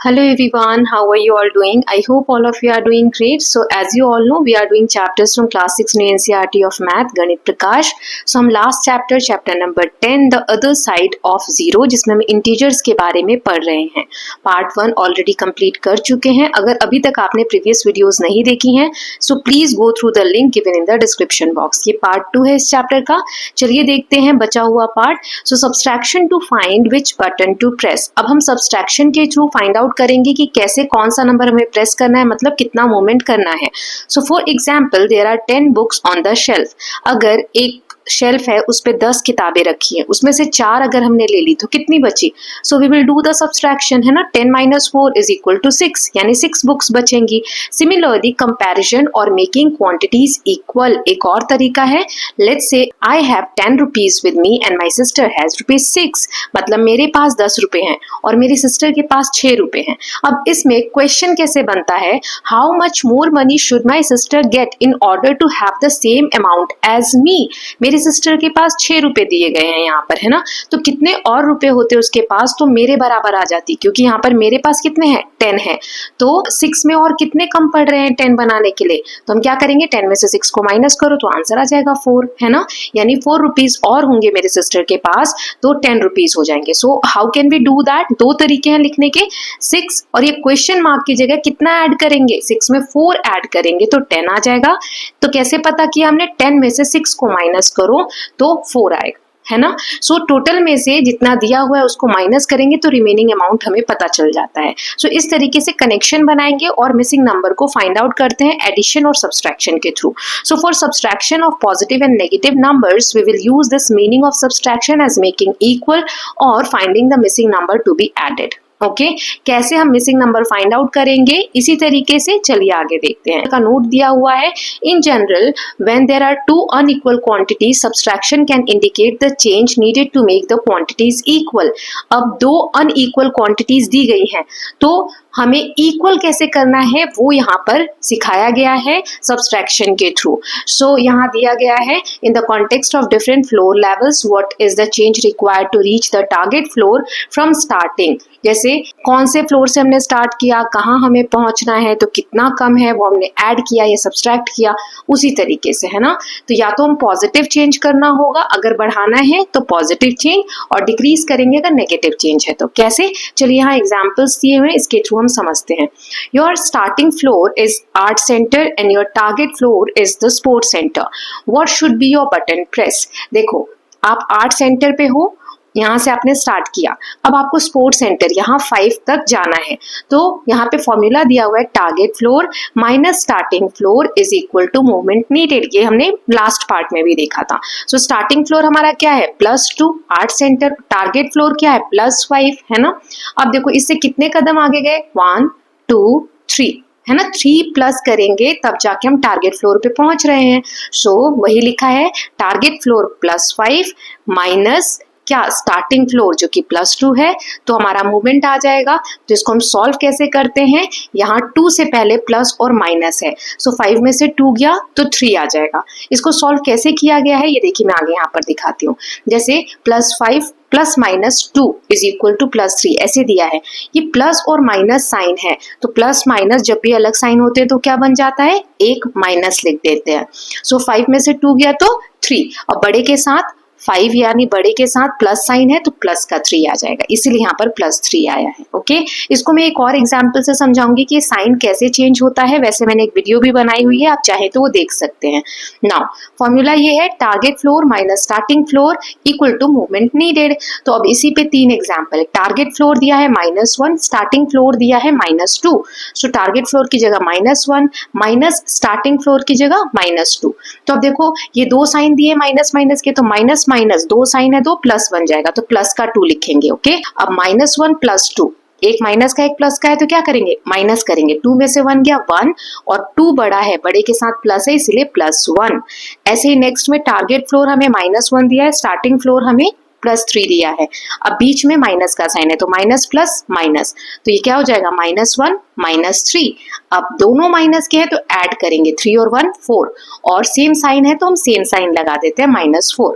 Hello everyone, how are you all doing? I hope all of you are doing great. So as you all know, we are doing chapters from class 6 new NCERT of Math, Ganit Prakash. So हम last chapter number 10, the other side of zero, जिसमें हम integers के बारे में पढ़ रहे हैं. Part 1 already complete कर चुके हैं. अगर अभी तक आपने previous videos नहीं देखी हैं, so please go through the link given in the description box. ये part 2 है इस chapter का. चलिए देखते हैं बचा हुआ part. So subtraction to find which button to press. अब हम subtraction के through find out करेंगे कि कैसे कौन सा नंबर हमें प्रेस करना है, मतलब कितना मूवमेंट करना है. So for example there are 10 books on the shelf. अगर एक शेल्फ है उस पे 10 किताबें रखी हैं, उसमें से 4 अगर हमने ले ली तो कितनी बची. So we will do the subtraction, है ना. 10 - 4 इज इक्वल टू 6, यानी 6 बुक्स बचेंगी. सिमिलरली कंपैरिजन और मेकिंग क्वांटिटीज इक्वल एक और तरीका है. Let's say I have 10 rupees with me and my sister has ₹6. मतलब मेरे पास 10 रुपए हैं और मेरी सिस्टर के पास 6 रुपए हैं. अब इसमें क्वेश्चन कैसे बनता है, how much more money should my sister get in order to have the same amount as me. मेरी सिस्टर के पास 6 रुपए दिए गए हैं यहाँ पर, है ना. तो कितने और रुपए होते उसके पास तो मेरे बराबर आ जाती, क्योंकि यहाँ पर मेरे पास कितने हैं, 10 है. तो 6 में और कितने कम पड़ रहे हैं 10 बनाने के लिए. तो हम क्या करेंगे, 10 में से 6 को माइनस करो तो आंसर आ जाएगा 4, है ना. यानी 4 रुपीज और होंगे मेरे सिस्टर के पास तो 10 रुपीज हो जाएंगे. So how can we do that. 2 तरीके हैं लिखने के, 6 और ये क्वेश्चन मार्क की जगह कितना ऐड करेंगे, 6 में 4 ऐड करेंगे तो 10 आ जाएगा. तो कैसे पता किया हमने, 10 में से 6 को माइनस करो तो 4 आएगा, है ना. सो टोटल में से जितना दिया हुआ है उसको माइनस करेंगे तो रिमेनिंग अमाउंट हमें पता चल जाता है. सो इस तरीके से कनेक्शन बनाएंगे और मिसिंग नंबर को फाइंड आउट करते हैं एडिशन और सब्सट्रैक्शन के through. So for subtraction of positive and negative numbers we will use this meaning of subtraction as making equal और finding the missing number to be added. Okay कैसे हम missing number find out करेंगे, इसी तरीके से चलिए आगे देखते हैं. का नोट दिया हुआ है, in general when there are 2 unequal quantities subtraction can indicate the change needed to make the quantities equal. अब 2 अनइक्वल क्वांटिटीज दी गई हैं तो हमें इक्वल कैसे करना है वो यहाँ पर सिखाया गया है सब्सट्रैक्शन के थ्रू. सो यहाँ दिया गया है, in the context of different floor levels what is the change required to reach the target floor from starting. जैसे कौन से फ्लोर से हमने स्टार्ट किया, कहाँ हमें पहुंचना है, तो कितना कम है वो हमने ऐड किया या सब्सट्रैक्ट किया, उसी तरीके से, है ना. तो या तो हम पॉजिटिव चेंज करना होगा अगर बढ़ाना है तो पॉजिटिव चेंज, और डिक्रीज करेंगे अगर नेगेटिव चेंज है तो. कैसे, चलिए यहाँ एग्जाम्पल्स दिए हुए हैं, इसके थ्रू हम समझते हैं. Your starting floor is art centre and your target floor is the sports centre. What should be your button press. देखो आप आर्ट सेंटर पे हो, यहाँ से आपने स्टार्ट किया, अब आपको स्पोर्ट्स सेंटर यहाँ 5 तक जाना है. तो यहाँ पे फॉर्मूला दिया हुआ है, target floor minus starting floor is equal to movement needed. ये हमने लास्ट पार्ट में भी देखा था. सो स्टार्टिंग फ्लोर हमारा क्या है, +2, आर्ट सेंटर. टारगेट फ्लोर क्या है, +5, है ना. अब देखो इससे कितने कदम आगे गए, 1 2 3, है ना. 3 प्लस करेंगे तब जाके हम टारगेट फ्लोर पे पहुंच रहे हैं. सो वही लिखा है, टारगेट फ्लोर +5 माइनस क्या, स्टार्टिंग फ्लोर जो कि +2 है, तो हमारा मूवमेंट आ जाएगा. तो इसको हम सॉल्व कैसे करते हैं, यहाँ 2 से पहले प्लस और माइनस है. सो 5 में से 2 गया तो 3 आ जाएगा. इसको सॉल्व कैसे किया गया है ये देखिए मैं आगे यहाँ पर दिखाती हूँ. जैसे +5 + -2 इज इक्वल टू +3 ऐसे दिया है. ये प्लस और माइनस साइन है, तो प्लस माइनस जब भी अलग साइन होते हैं तो क्या बन जाता है, एक माइनस लिख देते हैं. सो 5 में से 2 गया तो 3, और बड़े के साथ 5 यानी बड़े के साथ प्लस साइन है तो प्लस का 3 आ जाएगा, इसीलिए यहाँ पर +3 आया है. ओके इसको मैं एक और एग्जांपल से समझाऊंगी कि साइन कैसे चेंज होता है. वैसे मैंने एक वीडियो भी बनाई हुई है, आप चाहे तो वो देख सकते हैं. नाउ फॉर्मूला ये है, target floor minus starting floor equal to movement needed. तो अब इसी पे 3 एग्जाम्पल. टारगेट फ्लोर दिया है -1, स्टार्टिंग फ्लोर दिया है -2. सो टारगेट फ्लोर की जगह -1 माइनस स्टार्टिंग फ्लोर की जगह -2. तो अब देखो ये 2 साइन दिए माइनस माइनस के, तो माइनस माइनस 2 साइन है 2 प्लस बन जाएगा, तो प्लस का 2 लिखेंगे. ओके अब -1 + 2, एक माइनस का एक प्लस का है तो क्या करेंगे, माइनस करेंगे. 2 में से 1 गया 1, और 2 बड़ा है, बड़े के साथ प्लस है इसलिए +1. ऐसे ही नेक्स्ट में टारगेट फ्लोर हमें -1 दिया है, स्टार्टिंग फ्लोर हमें +3 दिया है. अब बीच में माइनस का साइन है तो माइनस प्लस माइनस, तो ये क्या हो जाएगा, -1 -3. अब दोनों माइनस के हैं तो ऐड करेंगे, 3 और 1 4, और सेम साइन है तो हम सेम साइन लगा देते हैं -4.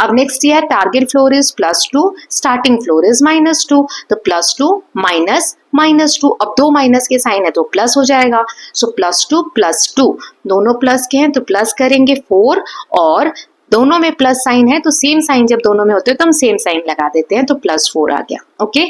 अब नेक्स्ट ये है target floor is +2, starting floor is -2, तो +2 माइनस -2, अब दो माइनस के साइन है तो प्लस हो जाएगा, सो +2 +2 दोनों प्लस के हैं तो प्लस करेंगे 4, और दोनों में प्लस साइन है तो सेम साइन जब दोनों में होते हैं तो हम सेम साइन लगा देते हैं, तो +4 आ गया। ओके,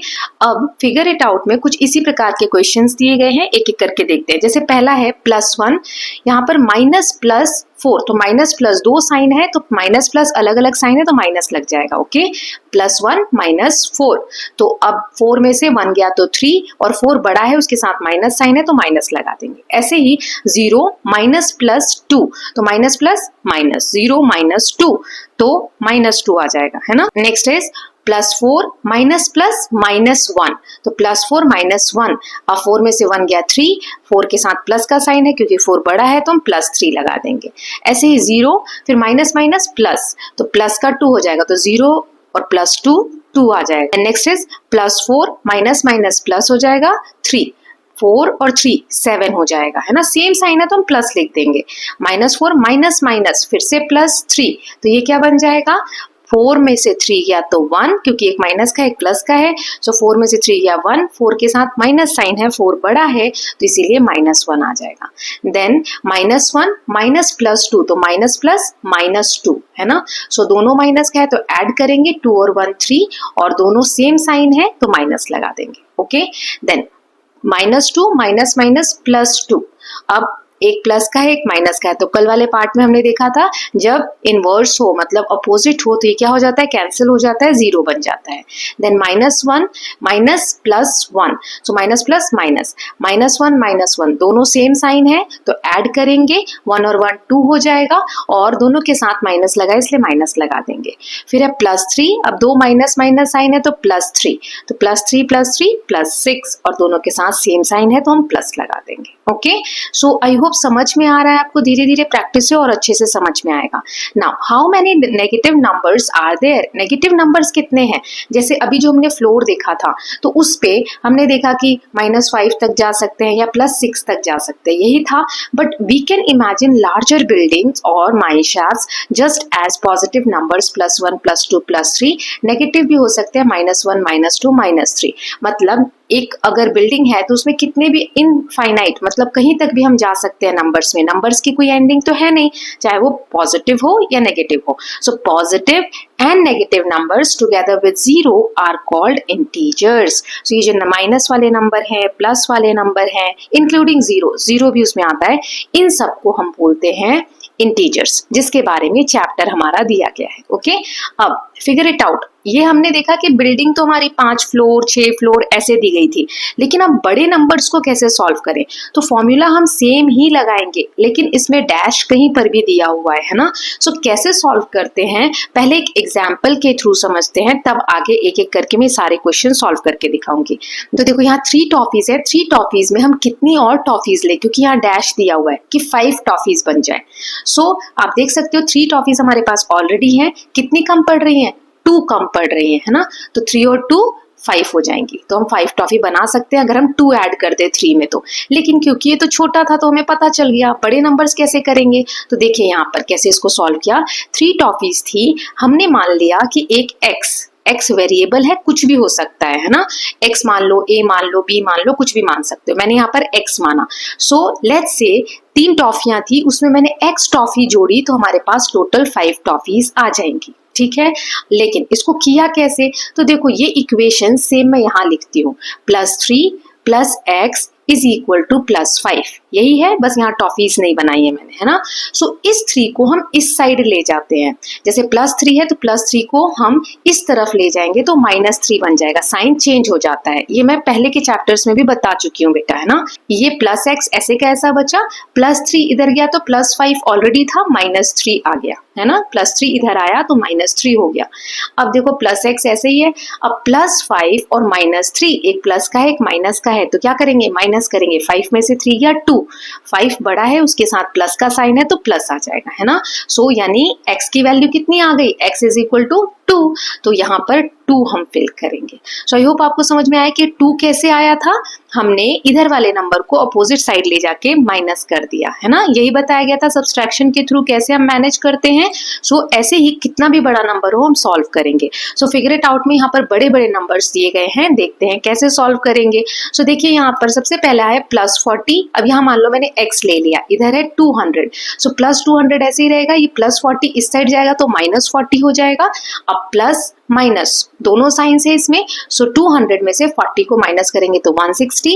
अब फिगर इट आउट में कुछ इसी प्रकार के क्वेश्चंस दिए गए हैं, एक एक करके देखते हैं। जैसे पहला है +1, यहाँ पर -+4, तो माइनस प्लस दो साइन है तो माइनस प्लस अलग अलग साइन है तो माइनस लग जाएगा। ओके, +1 -4, तो अब 4 में से 1 गया तो 3, और 4 बड़ा है उसके साथ माइनस साइन है तो माइनस लगा देंगे। ऐसे ही 0 -+2, तो माइनस प्लस माइनस, 0 -2 तो -2 आ जाएगा, है ना। नेक्स्ट इज +4 माइनस प्लस -1, तो +4 -1, अब 4 में से 1 गया 3, 4 के साथ प्लस का साइन है क्योंकि 4 बड़ा है तो हम +3 लगा देंगे। ऐसे ही 0, फिर माइनस माइनस प्लस, तो प्लस का 2 हो जाएगा, तो 0 और +2 2 आ जाएगा। Next is +4 minus minus plus हो जाएगा 3, 4 और 3 7 हो जाएगा, है ना। सेम साइन है तो हम प्लस लिख देंगे। -4 माइनस माइनस फिर से +3, तो ये क्या बन जाएगा, 4 में से 3 गया तो 1, क्योंकि एक माइनस का एक प्लस का है, सो 4 में से 3 गया 1, 4 के साथ माइनस साइन है, 4 बड़ा है तो इसीलिए -1 आ जाएगा। देन -1 माइनस +2, तो माइनस प्लस -2, है ना। सो दोनों माइनस का है तो ऐड करेंगे, 2 और 1 3, और दोनों सेम साइन है तो माइनस लगा देंगे। ओके, देन -2 माइनस माइनस +2, अब एक प्लस का है एक माइनस का है, तो कल वाले पार्ट में हमने देखा था जब इनवर्स हो मतलब अपोजिट हो तो ये क्या हो जाता है, कैंसिल हो जाता है, 0 बन जाता है। Then -1 minus +1, so minus plus minus, -1 -1 दोनों सेम साइन है तो ऐड करेंगे, 1 और 1 2 हो जाएगा, और दोनों के साथ माइनस लगा इसलिए माइनस लगा देंगे। फिर है +3, अब दो माइनस माइनस साइन है तो +3, तो +3 +3 +6, और दोनों के साथ सेम साइन है तो हम प्लस लगा देंगे। ओके, सो आई होप समझ में आ रहा है आपको, धीरे धीरे प्रैक्टिस से और अच्छे से समझ में आएगा। Now how many negative numbers are there, negative numbers कितने हैं। जैसे अभी जो हमने फ्लोर देखा था तो उस पे हमने देखा कि -5 तक जा सकते हैं या +6 तक जा सकते हैं, यही था। But we can imagine larger buildings और mine shafts just as positive numbers +1 +2 +3, negative भी हो सकते हैं -1 -2 -3। मतलब एक अगर बिल्डिंग है तो उसमें कितने भी इनफाइनाइट मतलब कहीं तक भी हम जा सकते हैं नंबर्स में, नंबर्स की कोई एंडिंग तो है नहीं, चाहे वो पॉजिटिव हो या नेगेटिव हो। So positive and negative numbers together with 0 are called integers. So ये जो माइनस वाले नंबर हैं, प्लस वाले नंबर हैं, इंक्लूडिंग 0 भी उसमें आता है, इन सबको हम बोलते हैं इंटीजर्स, जिसके बारे में चैप्टर हमारा दिया गया है। ओके, अब फिगर इट आउट। ये हमने देखा कि बिल्डिंग तो हमारी 5 फ्लोर 6 फ्लोर ऐसे दी गई थी, लेकिन अब बड़े नंबर्स को कैसे सॉल्व करें, तो फॉर्मूला हम सेम ही लगाएंगे लेकिन इसमें डैश कहीं पर भी दिया हुआ है ना। सो कैसे सॉल्व करते हैं, पहले एक एग्जाम्पल के थ्रू समझते हैं, तब आगे एक एक करके मैं सारे क्वेश्चन सॉल्व करके दिखाऊंगी। तो देखो यहाँ 3 टॉफीज है, 3 टॉफीज में हम कितनी और टॉफीज ले, क्योंकि यहाँ डैश दिया हुआ है कि 5 टॉफीज बन जाए। सो आप देख सकते हो 3 टॉफीज हमारे पास ऑलरेडी हैं, कितनी कम पड़ रही हैं, 2 कम पड़ रही है ना, तो 3 और 2 5 हो जाएंगी, तो हम 5 टॉफी बना सकते हैं अगर हम 2 ऐड कर दे 3 में तो। लेकिन क्योंकि ये तो छोटा था तो हमें पता चल गया बड़े नंबर्स कैसे करेंगे, तो देखिए यहाँ पर कैसे इसको सॉल्व किया। 3 टॉफीज थी, हमने मान लिया कि एक x वेरिएबल है, कुछ भी हो सकता है ना, x मान लो, a मान लो, b मान लो, कुछ भी मान सकते हो, मैंने यहाँ पर x माना। सो लेट्स से 3 टॉफियां थी, उसमें मैंने x टॉफी जोड़ी तो हमारे पास टोटल 5 टॉफीज आ जाएंगी, ठीक है। लेकिन इसको किया कैसे, तो देखो ये इक्वेशन सेम मैं यहाँ लिखती हूँ, +3 + x = +5, यही है, बस यहाँ टॉफीज नहीं बनाई है मैंने, है ना। सो इस 3 को हम इस साइड ले जाते हैं, जैसे +3 है तो +3 को हम इस तरफ ले जाएंगे तो -3 बन जाएगा, साइन चेंज हो जाता है। ये मैं पहले के चैप्टर्स में भी बता चुकी हूँ बेटा, है ना। ये +x ऐसे कैसा बचा, +3 इधर गया तो +5 ऑलरेडी था, -3 आ गया, है ना, +3 इधर आया तो -3 हो गया। अब देखो +x ऐसे ही है, अब +5 और -3, एक प्लस का है एक माइनस का है, तो क्या करेंगे, माइनस करेंगे, 5 में से 3 गया 2, 5 बड़ा है उसके साथ प्लस का साइन है तो प्लस आ जाएगा, है ना। सो यानी x की वैल्यू कितनी आ गई, x = 2, तो यहाँ पर 2 हम फिल करेंगे। सो आई होप आपको समझ में आया कि 2 कैसे आया था। हमने इधर वाले नंबर को अपोजिट साइड ले जाके माइनस कर दिया है ना, यही बताया गया था सब्सट्रैक्शन के थ्रू कैसे हम मैनेज करते हैं। सो ऐसे ही कितना भी बड़ा नंबर हो हम सॉल्व करेंगे। सो फिगर इट आउट में यहाँ पर बड़े बड़े नंबर्स दिए गए हैं, देखते हैं कैसे सॉल्व करेंगे। सो देखिए यहाँ पर सबसे पहला है +40। अब यहाँ मान लो मैंने x ले लिया, इधर है 200, सो +200 ऐसे ही रहेगा, ये +40 इस साइड जाएगा तो -40 हो जाएगा। अब प्लस माइनस दोनों साइंस है इसमें, सो 200 में से 40 को माइनस करेंगे तो 160,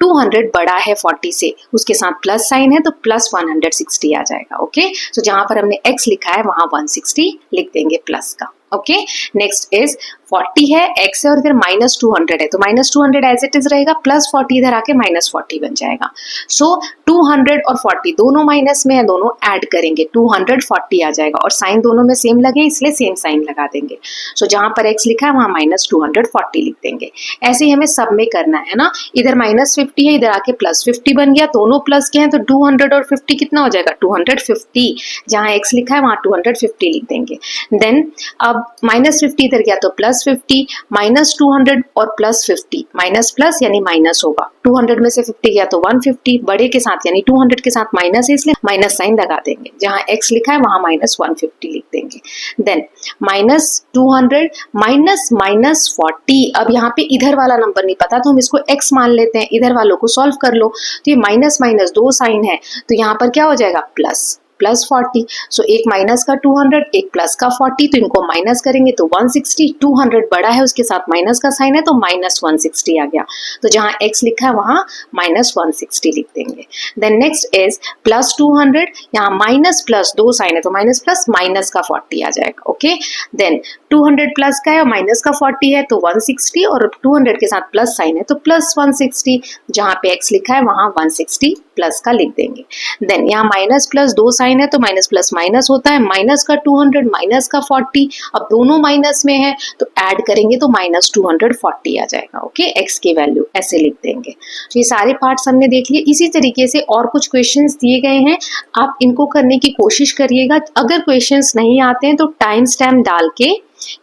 200 बड़ा है 40 से, उसके साथ प्लस साइन है तो प्लस 160 आ जाएगा। ओके, सो जहां पर हमने x लिखा है वहां 160 लिख देंगे प्लस का। ओके, नेक्स्ट इज 40 है, x है और इधर -200 है तो -200 एज इट इज रहेगा, +40 इधर आके -40 बन जाएगा। सो 200 और 40 दोनों माइनस में है, दोनों ऐड करेंगे 240 आ जाएगा और साइन दोनों में सेम लगे इसलिए सेम साइन लगा देंगे। सो जहां पर x लिखा है वहां -240 लिख देंगे। ऐसे ही हमें सब में करना है ना, इधर -50 है, इधर आके +50 बन गया, दोनों प्लस के हैं तो 200 और 50 कितना हो जाएगा 250, जहां x लिखा है वहां 250 लिख देंगे। देन अब -50 इधर गया तो +50, -200 और +50, माइनस प्लस यानी माइनस होगा, 200 में से 50 गया तो 150, बड़े के साथ यानी 200 के साथ माइनस है इसलिए माइनस साइन लगा देंगे, जहां x लिखा है वहां -150 लिख देंगे। देन -200 -40, अब यहाँ पे इधर वाला नंबर नहीं पता तो हम इसको x मान लेते हैं, इधर वालों को सॉल्व कर लो, तो ये माइनस माइनस दो साइन है तो यहाँ पर क्या हो जाएगा +40। सो एक माइनस का 200, एक प्लस का 40, तो इनको माइनस करेंगे तो 160, 200 बड़ा है उसके साथ माइनस का साइन है तो -160 आ गया, तो जहां x लिखा है वहां -160 लिख देंगे। देन नेक्स्ट इज +200, यहाँ माइनस प्लस दो साइन है तो माइनस प्लस माइनस का 40 आ जाएगा। ओके, देन 200 प्लस का है और माइनस का 40 है तो 160 और 200 के साथ प्लस साइन है तो +160, जहां पे x लिखा है वहां 160 प्लस का लिख देंगे। देन यहाँ माइनस प्लस दो साइन है तो माइनस प्लस माइनस होता है, माइनस का 200 माइनस का 40, अब दोनों माइनस में है तो ऐड करेंगे तो -240 आ जाएगा। ओके, x की वैल्यू ऐसे लिख देंगे। तो ये सारे पार्ट्स हमने देख लिए। इसी तरीके से और कुछ क्वेश्चंस दिए गए हैं, आप इनको करने की कोशिश करिएगा। अगर क्वेश्चंस नहीं आते हैं तो टाइम स्टैम्प डाल के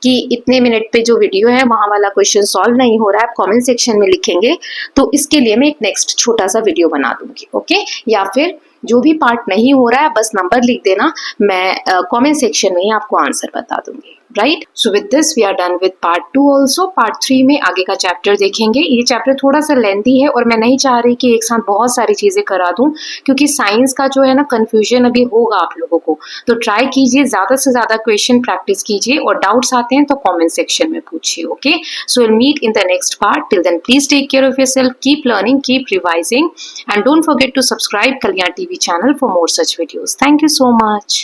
कि इतने मिनट पे जो वीडियो है वहां वाला क्वेश्चन सॉल्व नहीं हो रहा है, आप कमेंट सेक्शन में लिखेंगे तो इसके लिए मैं एक नेक्स्ट छोटा सा वीडियो बना दूंगी। ओके, या फिर जो भी पार्ट नहीं हो रहा है बस नंबर लिख देना, मैं कमेंट सेक्शन में ही आपको आंसर बता दूंगी। Right, so with this we are done with part 2 also. Part 3 में आगे का चैप्टर देखेंगे। ये चैप्टर थोड़ा सा लेंथी है और मैं नहीं चाह रही कि एक साथ बहुत सारी चीजें करा दूं, क्योंकि साइंस का जो है ना कंफ्यूजन अभी होगा आप लोगों को, तो ट्राई कीजिए ज्यादा से ज्यादा क्वेश्चन प्रैक्टिस कीजिए और डाउट्स आते हैं तो कमेंट सेक्शन में पूछिए। Okay, so will meet in the next part. Till then please take care of yourself, keep learning, keep revising, and don't forget to subscribe Kalyan TV channel for more such videos. Thank you so much.